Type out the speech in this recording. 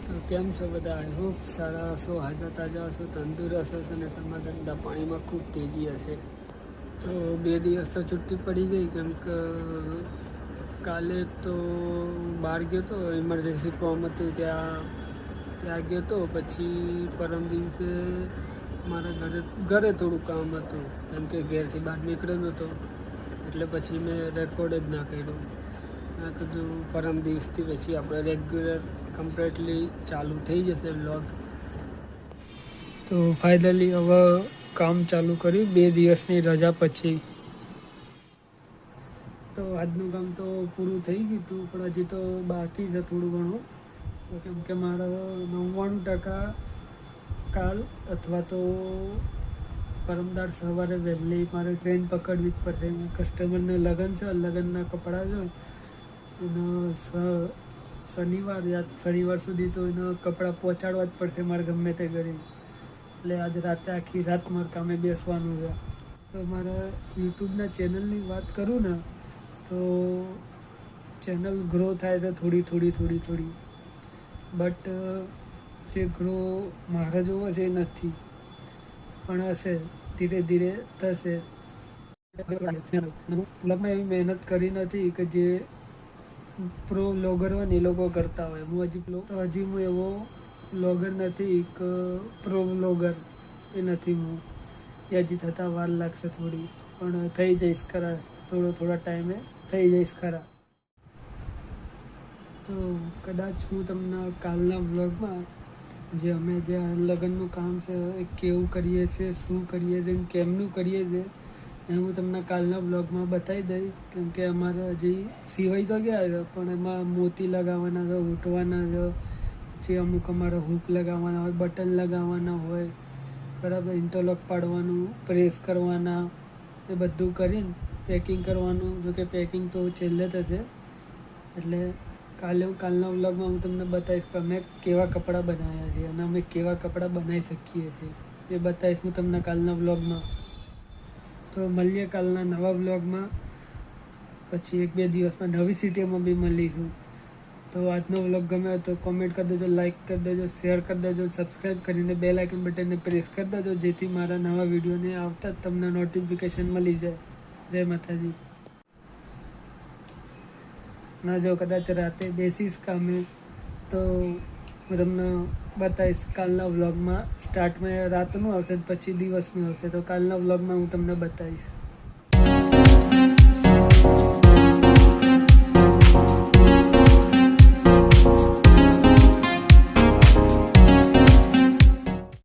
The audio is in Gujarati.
તો કેમ છો બધા? આઈ હોપ સારા હશો, હાજર તાજા હશો, તંદુરસ્ત હશો અને તમારા ધંધા પાણીમાં ખૂબ તેજી હશે. તો 2 દિવસ તો છુટ્ટી પડી ગઈ કેમ કે કાલે તો બહાર ગયો તો, ઇમરજન્સી ફોર્મ હતું ત્યાં ગયો તો. પછી પરમ દિવસે મારા ઘરે થોડું કામ હતું કેમ કે ઘેરથી બહાર નીકળ્યો નહોતો, એટલે પછી મેં રેકોર્ડ જ ના કર્યો. મેં કીધું પરમ દિવસથી પછી આપણે રેગ્યુલર કમ્પ્લીટલી ચાલુ થઈ જશે વ્લોગ. તો ફાઇનલી હવે કામ ચાલુ કર્યું 2 દિવસની રજા પછી. તો આજનું કામ તો પૂરું થઈ ગયું હતું, પણ હજી તો બાકી છે થોડું ઘણું. કેમ કે મારા 99% કાલ અથવા તો પરમદાર સવારે વહેલી મારે ટ્રેન પકડવી જ પડશે. કસ્ટમરને લગ્ન છે, લગ્નના કપડાં છે અને શનિવાર સુધી તો એના કપડાં પહોંચાડવા જ પડશે મારે ગમે તે કરી. એટલે આજે રાતે આખી રાત મારે કામે બેસવાનું છે. તો મારા યુટ્યુબના ચેનલની વાત કરું ને તો ચેનલ ગ્રો થાય છે થોડી, બટ જે ગ્રો મારે જોવો છે એ નથી, પણ હશે, ધીરે ધીરે થશે. વ્લોગમાં એવી મહેનત કરી નથી કે જે પ્રો વ્લોગર હોય ને એ લોકો કરતા હોય. હજી હું એવો વ્લોગર નથી કે પ્રો વ્લોગર એ નથી હું. એ હજી થતાં વાર લાગશે થોડી, પણ થઈ જઈશ ખરા. થોડા ટાઈમે થઈ જઈશ ખરા. તો કદાચ હું તમને કાલના વ્લોગમાં જે અમે જે લગ્નનું કામ છે એ કેવું કરીએ છીએ, શું કરીએ છીએ, કેમનું કરીએ છીએ એ હું તમને કાલના વ્લોગમાં બતાવી દઈશ. કેમ કે અમારે હજી સિવાય તો ગયા છે, પણ એમાં મોતી લગાવવાના છે, ઉઠવાના છે, પછી અમુક અમારે હૂક લગાવવાના હોય, બટન લગાવવાના હોય, બરાબર, ઇન્ટરલોક પાડવાનું, પ્રેસ કરવાના, એ બધું કરીને પેકિંગ કરવાનું. જોકે પેકિંગ તો છેલ્લે થશે. એટલે કાલના વ્લોગમાં હું તમને બતાવીશ કે અમે કેવા કપડાં બનાવ્યા છીએ અને અમે કેવા કપડાં બનાવી શકીએ છીએ, એ બતાવીશ હું તમને કાલના વ્લોગમાં. તો મળીએ કાલના નવા વ્લોગમાં. પછી 1-2 દિવસમાં નવી સિટીમાં બી મળીશું. તો આજનો વ્લોગ ગમે તો કોમેન્ટ કરી દેજો, લાઇક કરી દેજો, શેર કરી દેજો, સબસ્ક્રાઈબ કરીને બેલ આઇકન બટનને પ્રેસ કરી દેજો, જેથી મારા નવા વિડીયોને આવતા જ તમને નોટિફિકેશન મળી જાય. જય માતાજી. ના જો કદાચ રાતે બેસીશ કામે તો હું તમને બતાવીશ કાલના વ્લોગમાં. સ્ટાર્ટમાં રાતનું આવશે, પછી દિવસનું આવશે. તો કાલના વ્લોગમાં હું તમને બતાવીશ.